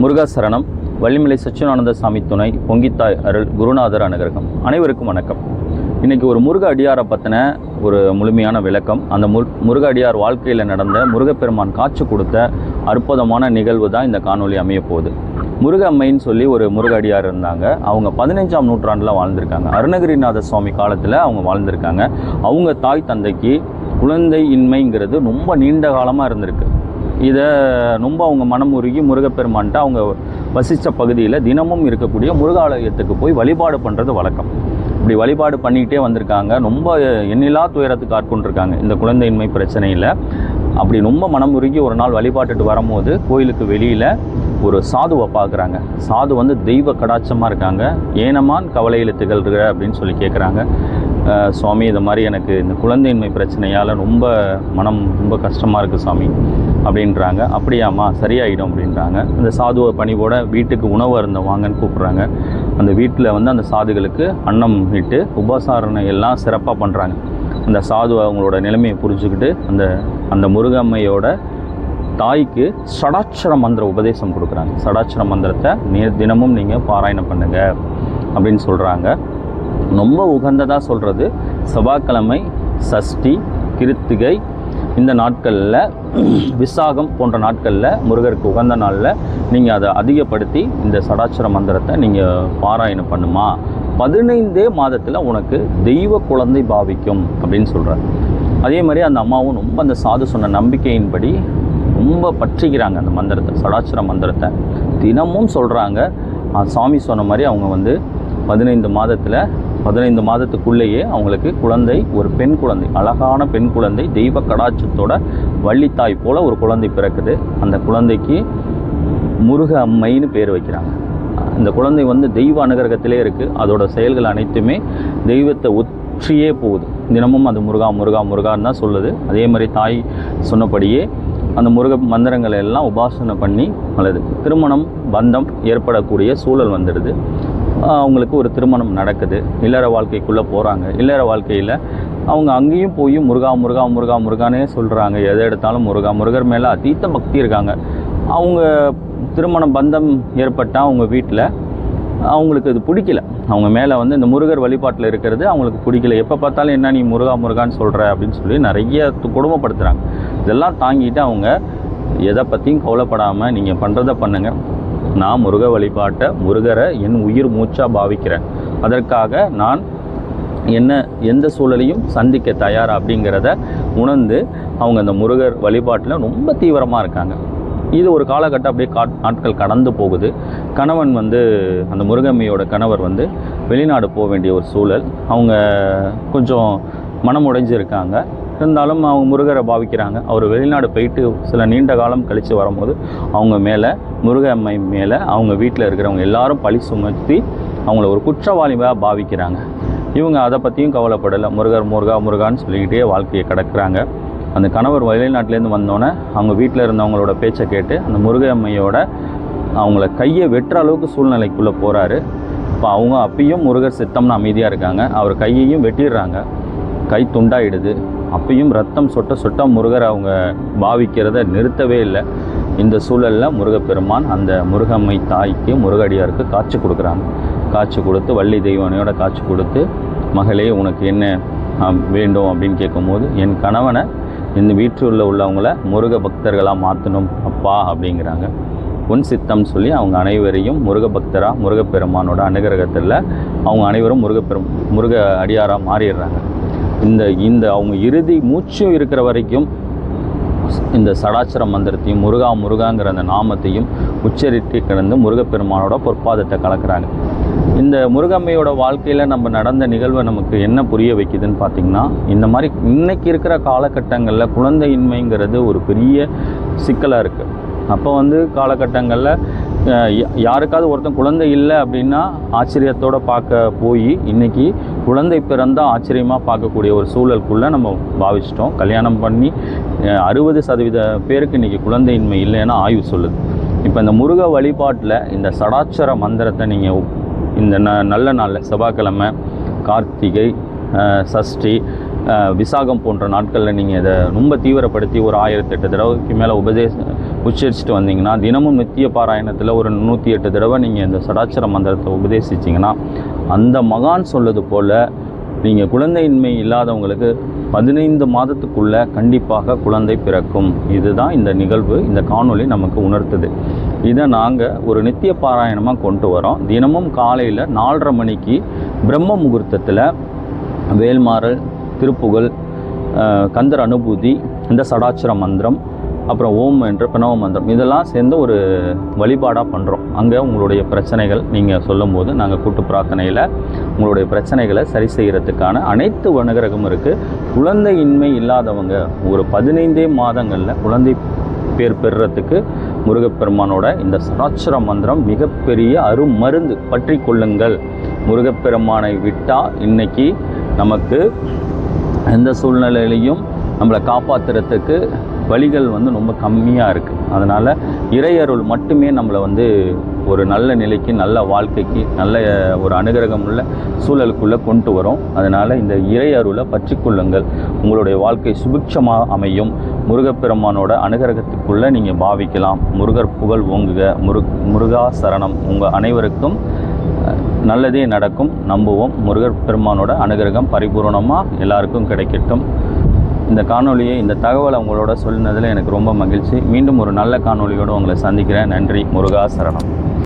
முருகா சரணம். வள்ளிமலை சச்சிதானந்த சாமி துணை, பொங்கித்தாய் அருள், குருநாதர் அனுகிரகம். அனைவருக்கும் வணக்கம். இன்றைக்கி ஒரு முருக அடியாரை பற்றின ஒரு முழுமையான விளக்கம். அந்த முருக அடியார் வாழ்க்கையில் நடந்த முருகப்பெருமான் காட்சி கொடுத்த அற்புதமான நிகழ்வு தான் இந்த காணொலி அமைய போகுது. முருக அம்மைன்னு சொல்லி ஒரு முருக அடியார் இருந்தாங்க. அவங்க 15ஆம் நூற்றாண்டில் வாழ்ந்திருக்காங்க. அருணகிரிநாத சுவாமி காலத்தில் அவங்க வாழ்ந்திருக்காங்க. அவங்க தாய் தந்தைக்கு குழந்தை இன்மைங்கிறது ரொம்ப நீண்ட காலமாக இருந்திருக்கு. இதை ரொம்ப அவங்க மனம் உருகி முருகப்பெருமான்ட்டு அவங்க வசித்த பகுதியில் தினமும் இருக்கக்கூடிய முருகாலயத்துக்கு போய் வழிபாடு பண்ணுறது வழக்கம். இப்படி வழிபாடு பண்ணிக்கிட்டே வந்திருக்காங்க. ரொம்ப எண்ணிலா துயரத்துக்கு ஆட்கொண்டிருக்காங்க இந்த குழந்தையின்மை பிரச்சனையில். அப்படி ரொம்ப மனம் உருகி ஒரு நாள் வழிபாட்டுட்டு வரும்போது கோயிலுக்கு வெளியில் ஒரு சாதுவை பார்க்குறாங்க. சாது வந்து தெய்வ கடாட்சமாக இருக்காங்க. ஏனமான் கவலையில் திகழ்கிற அப்படின்னு சொல்லி கேட்குறாங்க. சுவாமி, இது மாதிரி எனக்கு இந்த குழந்தையின்மை பிரச்சனையால் ரொம்ப கஷ்டமாக இருக்குது சாமி அப்படின்றாங்க. அப்படியாம்மா, சரியாயிடும் அப்படின்றாங்க. அந்த சாதுவை பணிவோட வீட்டுக்கு உணவு அருந்த வாங்கன்னு கூப்பிட்றாங்க. அந்த வீட்டில் வந்து அந்த சாதுகளுக்கு அன்னம் இட்டு உபசாரணை எல்லாம் சிறப்பாக பண்ணுறாங்க. அந்த சாது அவங்களோட நிலைமையை புரிஞ்சுக்கிட்டு அந்த முருகம்மையோட தாய்க்கு ஷடாட்சர மந்திர உபதேசம் கொடுக்குறாங்க. ஷடாட்சர மந்திரத்தை தினமும் நீங்கள் பாராயணம் பண்ணுங்க அப்படின்னு சொல்கிறாங்க. ரொம்ப உகந்ததாக சொல்கிறது செவ்வாய்க்கிழமை, சஷ்டி, கிருத்திகை, இந்த நாட்களில், விசாகம் போன்ற நாட்களில், முருகருக்கு உகந்த நாளில் நீங்கள் அதை அதிகப்படுத்தி இந்த ஷடாட்சர மந்திரத்தை நீங்கள் பாராயணம் பண்ணுமா, 15 மாதத்தில் உனக்கு தெய்வ குழந்தை பாவிக்கும் அப்படின்னு சொல்கிறார். அதே மாதிரி அந்த அம்மாவும் ரொம்ப அந்த சாது சொன்ன நம்பிக்கையின்படி ரொம்ப பற்றிக்கிறாங்க. அந்த மந்திரத்தை, ஷடாட்சர மந்திரத்தை தினமும் சொல்கிறாங்க. சாமி சொன்ன மாதிரி அவங்க வந்து 15 மாதத்துக்குள்ளேயே அவங்களுக்கு குழந்தை, ஒரு பெண் குழந்தை, அழகான பெண் குழந்தை, தெய்வ கடாட்சத்தோட வள்ளித்தாய் போல் ஒரு குழந்தை பிறக்குது. அந்த குழந்தைக்கு முருக அம்மைன்னு பேர் வைக்கிறாங்க. இந்த குழந்தை வந்து தெய்வ அனுகிரகத்திலே இருக்குது. அதோட செயல்கள் அனைத்துமே தெய்வத்தை ஒற்றியே போகுது. தினமும் அது முருகா முருகா முருகான்னு தான் சொல்லுது. அதே மாதிரி தாய் சொன்னபடியே அந்த முருக மந்திரங்களை எல்லாம் உபாசனை பண்ணி அல்லது திருமணம் பந்தம் ஏற்படக்கூடிய சூழல் வந்துடுது. அவங்களுக்கு ஒரு திருமணம் நடக்குது. இல்லற வாழ்க்கைக்குள்ளே போகிறாங்க. இல்லற வாழ்க்கையில் அவங்க அங்கேயும் போய் முருகா முருகா முருகா முருகானே சொல்கிறாங்க. எதை எடுத்தாலும் முருகா. முருகர் மேலே அதீத பக்தி இருக்காங்க. அவங்க திருமணம் பந்தம் ஏற்பட்டால் அவங்க வீட்டில் அவங்களுக்கு இது பிடிக்கல. அவங்க மேலே வந்து இந்த முருகர் வழிபாட்டில் இருக்கிறது அவங்களுக்கு பிடிக்கல. எப்போ பார்த்தாலும் என்ன நீ முருகா முருகான்னு சொல்கிற அப்படின்னு சொல்லி நிறைய கொடுமைப்படுத்துகிறாங்க. இதெல்லாம் தாங்கிட்டு அவங்க எதை பற்றியும் கவலைப்படாமல் நீங்கள் பண்ணுறதை பண்ணுங்கள், நான் முருக வழிபாட்டை, முருகரை என் உயிர் மூச்சாக பாவிக்கிறேன், அதற்காக நான் எந்த சூழலையும் சந்திக்க தயார் அப்படிங்கிறத உணர்ந்து அவங்க அந்த முருகர் வழிபாட்டில் ரொம்ப தீவிரமாக இருக்காங்க. இது ஒரு காலகட்டம் அப்படியே நாட்கள் கடந்து போகுது. கணவன் வந்து அந்த முருகம்மையோட கணவர் வந்து வெளிநாடு போக வேண்டிய ஒரு சூழல். அவங்க கொஞ்சம் மனம் உடைஞ்சிருக்காங்க. இருந்தாலும் அவங்க முருகரை பாவிக்கிறாங்க. அவர் வெளிநாடு போயிட்டு சில நீண்ட காலம் கழித்து வரும்போது அவங்க மேலே, முருக அம்மை மேலே அவங்க வீட்டில் இருக்கிறவங்க எல்லாரும் பழி சுமத்தி அவங்கள ஒரு குற்றவாளியாக பாவிக்கிறாங்க. இவங்க அதை பற்றியும் கவலைப்படலை. முருகர் முருகா முருகான்னு சொல்லிக்கிட்டே வாழ்க்கையை கடக்கிறாங்க. அந்த கணவர் வெளிநாட்டிலேருந்து வந்தோடனே அவங்க வீட்டில் இருந்தவங்களோட பேச்சை கேட்டு அந்த முருக அம்மையோட அவங்கள கையை வெட்டுற அளவுக்கு சூழ்நிலைக்குள்ளே போகிறாரு. இப்போ அவங்க அப்பயும் முருகர் சித்தம்னு அமைதியாக இருக்காங்க. அவர் கையையும் வெட்டிடுறாங்க. கை துண்டாயிடுது. அப்பயும் ரத்தம் சொட்ட முருகர் அவங்க பாவிக்கிறத நிறுத்தவே இல்லை. இந்த சூழலில் முருகப்பெருமான் அந்த முருகம்மை தாய்க்கு, முருகடியாருக்கு காட்சி கொடுக்குறாங்க. காட்சி கொடுத்து வள்ளி தெய்வானையோட காட்சி கொடுத்து, மகளே உனக்கு என்ன வேண்டும் அப்படின்னு கேட்கும்போது, என் கணவனை இந்த வீட்டில் உள்ளவங்கள முருக பக்தர்களாக மாற்றணும் அப்பா அப்படிங்கிறாங்க. உன் சித்தம் சொல்லி அவங்க அனைவரையும் முருக பக்தராக, முருகப்பெருமானோட அனுகிரகத்தில் அவங்க அனைவரும் முருக அடியாராக மாறிடுறாங்க. இந்த அவங்க இறுதி மூச்சும் இருக்கிற வரைக்கும் இந்த ஷடாட்சர மந்திரத்தையும் முருகா முருகாங்கிற அந்த நாமத்தையும் உச்சரித்து கிடந்து முருகப்பெருமானோட பொற்பாதத்தை கலக்கிறாங்க. இந்த முருகம்மையோட வாழ்க்கையில் நம்ம நடந்த நிகழ்வை நமக்கு என்ன புரிய வைக்குதுன்னு பார்த்திங்கன்னா, இந்த மாதிரி இன்றைக்கி இருக்கிற காலகட்டங்களில் குழந்தையின்மைங்கிறது ஒரு பெரிய சிக்கலாக இருக்குது. அப்போ வந்து காலகட்டங்களில் யாருக்காவது ஒருத்தன் குழந்தை இல்லை அப்படின்னா ஆச்சரியத்தோடு பார்க்க போய் இன்றைக்கி குழந்தை பிறந்தால் ஆச்சரியமாக பார்க்கக்கூடிய ஒரு சூழலுக்குள்ளே நம்ம பாவிச்சிட்டோம். கல்யாணம் பண்ணி 60% பேருக்கு இன்றைக்கி குழந்தையின்மை இல்லைன்னா ஆய்வு சொல்லுது. இப்போ இந்த முருக வழிபாட்டில் இந்த ஷடாட்சர மந்திரத்தை நீங்கள் இந்த நல்ல நாளில், செவ்வாய்க்கிழமை, கார்த்திகை, சஷ்டி, விசாகம் போன்ற நாட்களில் நீங்கள் இதை ரொம்ப தீவிரப்படுத்தி ஒரு 1008 தடவைக்கு மேலே உச்சரிச்சுட்டு வந்தீங்கன்னா, தினமும் நித்திய பாராயணத்தில் ஒரு 108 தடவை நீங்கள் இந்த சடாட்சர மந்திரத்தை உபதேசிச்சிங்கன்னா, அந்த மகான் சொல்வது போல் நீங்கள் குழந்தையின்மை இல்லாதவங்களுக்கு 15 மாதத்துக்குள்ளே கண்டிப்பாக குழந்தை பிறக்கும். இதுதான் இந்த நிகழ்வு, இந்த காணொளி நமக்கு உணர்த்துது. இதை நாங்கள் ஒரு நித்திய பாராயணமாக கொண்டு வரோம். தினமும் காலையில் 4:30 மணிக்கு பிரம்ம முகூர்த்தத்தில் வேல்மாறல், திருப்புகழ், கந்தர் அனுபூதி, இந்த சடாட்சர மந்திரம், அப்புறம் ஓம் என்ற பிரணவ மந்திரம் இதெல்லாம் சேர்ந்து ஒரு வழிபாடாக பண்ணுறோம். அங்கே உங்களுடைய பிரச்சனைகள் நீங்கள் சொல்லும்போது நாங்கள் கூட்டு பிரார்த்தனையில் உங்களுடைய பிரச்சனைகளை சரி செய்கிறதுக்கான அனைத்து அனுகிரகமும் இருக்குது. குழந்தையின்மை இல்லாதவங்க ஒரு 15 மாதங்களில் குழந்தை பேர் பெறுறதுக்கு முருகப்பெருமானோட இந்த சடாட்சர மந்திரம் மிகப்பெரிய அருமருந்து. பற்றி கொள்ளுங்கள். முருகப்பெருமானை விட்டால் இன்றைக்கி நமக்கு எந்த சூழ்நிலையிலையும் நம்மளை காப்பாற்றுறதுக்கு வழிகள் ரொம்ப கம்மியாக இருக்குது. அதனால் இறையருள் மட்டுமே நம்மளை ஒரு நல்ல நிலைக்கு, நல்ல வாழ்க்கைக்கு, நல்ல ஒரு அனுகிரகம் உள்ள சூழலுக்குள்ளே கொண்டு வரும். அதனால் இந்த இறையருளை பற்றி கொள்ளுங்கள். உங்களுடைய வாழ்க்கை சுபிட்சமாக அமையும். முருகப்பெருமானோட அனுகிரகத்துக்குள்ளே நீங்கள் பாவிக்கலாம். முருகர் புகழ் ஓங்குக. முருகா சரணம். உங்கள் அனைவருக்கும் நல்லதே நடக்கும். நம்புவோம். முருகர் பெருமானோட அனுகிரகம் பரிபூர்ணமாக எல்லாருக்கும் கிடைக்கட்டும். இந்த காணொலியை, இந்த தகவலை உங்களோட சொல்லினதில் எனக்கு ரொம்ப மகிழ்ச்சி. மீண்டும் ஒரு நல்ல காணொலியோடு உங்களை சந்திக்கிறேன். நன்றி. முருகா சரணம்.